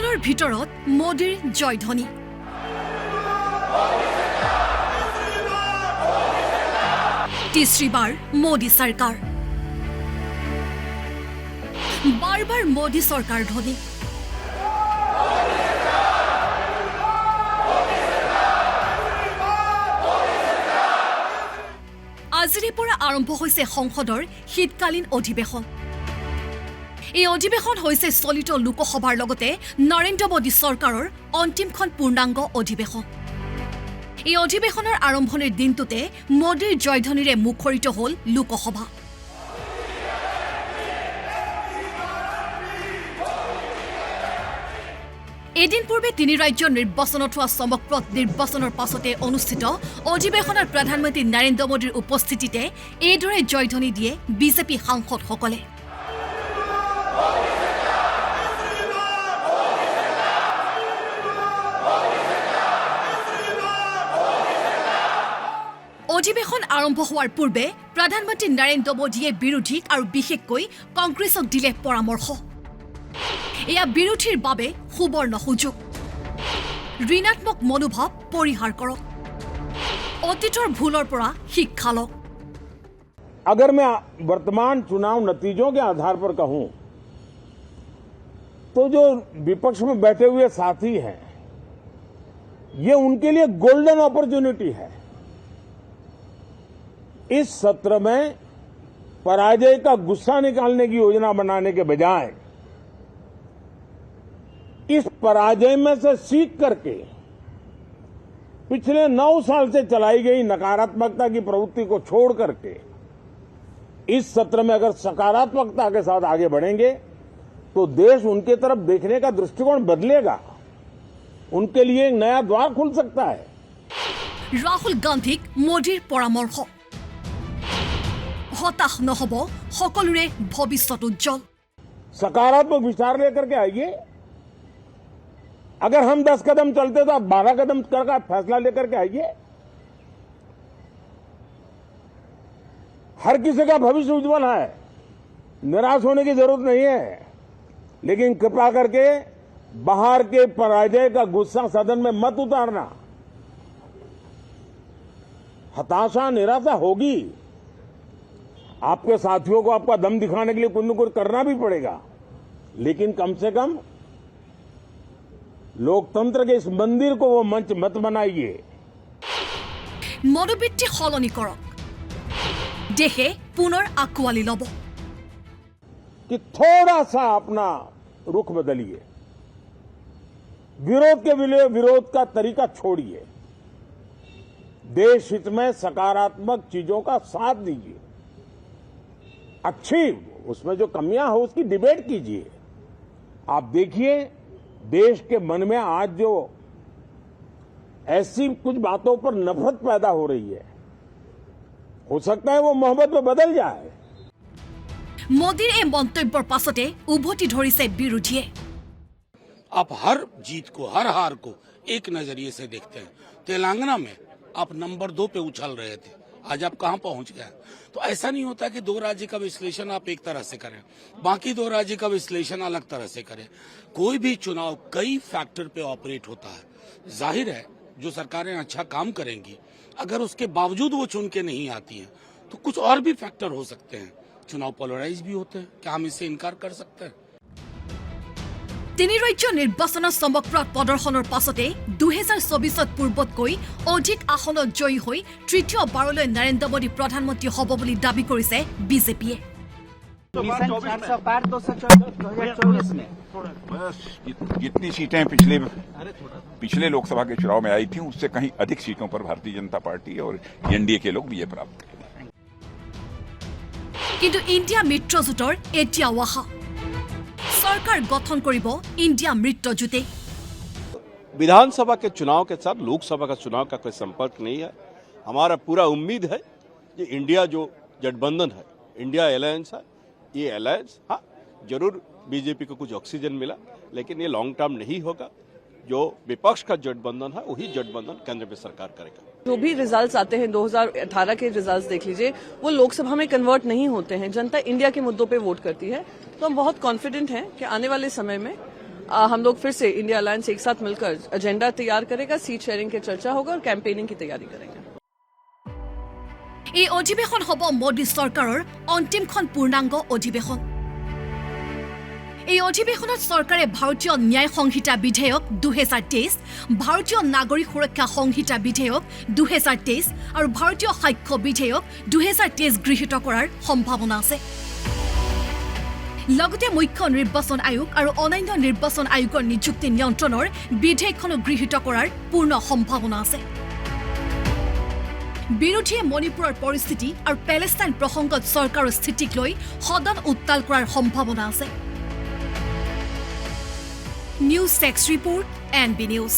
সকলৰ ভিতৰত মোদীৰ জয়ধ্বনি। तीसरी बार मोदी सरकार, बार बार मोदी सरकार ध्वनि। আজিৰে পৰা আৰম্ভ হৈছে সংসদৰ শীতকালীন অধিৱেশন। এই অধিৱেশন হৈছে চলিত লোকসভাৰ লগতে নৰেন্দ্ৰ মোদী চৰকাৰৰ অন্তিমখন পূৰ্ণাংগ অধিৱেশন। এই অধিৱেশনৰ আৰম্ভণিৰ দিনটোতে মোদীৰ জয়ধ্বনিৰে মুখৰিত হ'ল লোকসভা। এদিন পূৰ্বে তিনি ৰাজ্যৰ নিৰ্বাচনত হোৱা চমকপ্ৰদ নিৰ্বাচনৰ পাছতে অনুষ্ঠিত অধিৱেশনত প্ৰধানমন্ত্ৰী নৰেন্দ্ৰ মোদীৰ উপস্থিতিতে এইদৰে জয়ধ্বনি দিয়ে বিজেপি সাংসদসকলে। অধিৱেশন আৰম্ভ হোৱাৰ পূৰ্বে প্ৰধানমন্ত্ৰী নৰেন্দ্ৰ মোদীয়ে বিৰোধীক আৰু বিশেষকৈ কংগ্ৰেছক দিলে পৰামৰ্শ। এয়া বিৰোধীৰ বাবে সুবৰ্ণ সুযোগ। ঋণাত্মক মনোভাৱ পৰিহাৰ কৰক, অতীতৰ ভুলৰ পৰা শিক্ষা লওক। अगर मैं वर्तमान चुनाव नतीजों के आधार पर कहूं तो जो विपक्ष में बैठे हुए साथी हैं ये उनके लिए गोल्डन अपॉर्चुनिटी है। इस सत्र में पराजय का गुस्सा निकालने की योजना बनाने के बजाय इस पराजय में से सीख करके पिछले 9 साल से चलाई गई नकारात्मकता की प्रवृत्ति को छोड़ करके इस सत्र में अगर सकारात्मकता के साथ आगे बढ़ेंगे तो देश उनके तरफ देखने का दृष्टिकोण बदलेगा, उनके लिए एक नया द्वार खुल सकता है। राहुल गांधी मोदीर परामर्श, हताश নহব, সকলোৰে ভৱিষ্যত উজ্জ্বল। सकारात्मक विचार लेकर के आइए। अगर हम 10 कदम चलते तो आप 12 कदम करके फैसला लेकर के आइए। हर किसी का भविष्य उज्जवल है, निराश होने की जरूरत नहीं है, लेकिन कृपा करके बाहर के पराजय का गुस्सा सदन में मत उतारना। हताशा निराशा होगी, आपके साथियों को आपका दम दिखाने के लिए कुछ न कुछ करना भी पड़ेगा, लेकिन कम से कम लोकतंत्र के इस मंदिर को वो मंच मत बनाइए। मनोवृत्ति सलनी करक, देशे पुनर आकुआली लब। कि थोड़ा सा अपना रुख बदलिए, विरोध के लिए विरोध का तरीका छोड़िए, देश हित में सकारात्मक चीजों का साथ दीजिए। अच्छी उसमें जो कमियां हो उसकी डिबेट कीजिए। आप देखिए देश के मन में आज जो ऐसी कुछ बातों पर नफरत पैदा हो रही है, हो सकता है वो मोहब्बत में बदल जाए। मोदीर এই মন্তব্যৰ পাছতে উভতি ধৰিছে বিৰোধীয়ে। आप हर जीत को, हर हार को एक नजरिए से देखते हैं। तेलंगाना में आप नंबर 2 पे उछल रहे थे, आज आप कहां पहुंच गए? तो ऐसा नहीं होता कि 2 राज्य का विश्लेषण आप एक तरह से करें, बाकी 2 राज्य का विश्लेषण अलग तरह से करें। कोई भी चुनाव कई फैक्टर पे ऑपरेट होता है। जाहिर है जो सरकारें अच्छा काम करेंगी, अगर उसके बावजूद वो चुन के नहीं आती हैं तो कुछ और भी फैक्टर हो सकते हैं। चुनाव पोलराइज भी होते हैं, क्या हम इससे इनकार कर सकते हैं? তিনি ৰাজ্য নিৰ্বাচনৰ চমকপ্ৰদ প্ৰদৰ্শনৰ পাছতে 2024 পূৰ্বতকৈ অধিক আসনত জয়ী হৈ তৃতীয়বাৰলৈ নৰেন্দ্ৰ মোদী প্ৰধানমন্ত্ৰী হ'ব বুলি দাবী কৰিছে বিজেপিয়ে। जितनी सीटें पिछले लोकसभा के चुनाव में आई थी उससे कहीं अधिक सीटों पर भारतीय जनता पार्टी और एनडीए के लोग विजय प्राप्त करेंगे। কিন্তু ইণ্ডিয়া মিত্ৰজোঁটৰ এতিয়াও আশা, सरकार गठन करिब इंडिया मित्रजोटे। विधानसभा के चुनाव के साथ लोकसभा का चुनाव का कोई संपर्क नहीं है। हमारा पूरा उम्मीद है कि इंडिया जो गठबंधन है, इंडिया अलायंस है, ये अलायंस हाँ जरूर बीजेपी को कुछ ऑक्सीजन मिला, लेकिन ये लॉन्ग टर्म नहीं होगा। जो विपक्ष का गठबंधन है वही गठबंधन केंद्र में सरकार करेगा। जो भी रिजल्ट्स आते हैं 2018 के रिजल्ट्स देख लीजिए, वो लोकसभा में कन्वर्ट नहीं होते हैं। जनता इंडिया के मुद्दों पे वोट करती है। तो हम बहुत कॉन्फिडेंट हैं कि आने वाले समय में हम लोग फिर से इंडिया अलायंस एक साथ मिलकर एजेंडा तैयार करेगा, सीट शेयरिंग की चर्चा होगा और कैंपेनिंग की तैयारी करेंगे। এই অধিৱেশন হ'ব মোদী চৰকাৰৰ অন্তিমখন পূৰ্ণাংগ অধিৱেশন। এই অধিৱেশনত চৰকাৰে ভাৰতীয় ন্যায় সংহিতা বিধেয়ক 2023, ভাৰতীয় নাগৰিক সুৰক্ষা সংহিতা বিধেয়ক 2023 আৰু ভাৰতীয় সাক্ষ্য বিধেয়ক 2023 গৃহীত কৰাৰ সম্ভাৱনা আছে। লগতে মুখ্য নিৰ্বাচন আয়োগ আৰু অন্যান্য নিৰ্বাচন আয়োগৰ নিযুক্তি নিয়ন্ত্ৰণৰ বিধেয়কখনো গৃহীত কৰাৰ পূৰ্ণ সম্ভাৱনা আছে। বিৰোধীয়ে মণিপুৰৰ পৰিস্থিতি আৰু পেলেষ্টাইন প্ৰসংগত চৰকাৰৰ স্থিতিক লৈ সদন উত্তাল কৰাৰ সম্ভাৱনা আছে। News desk report NB news.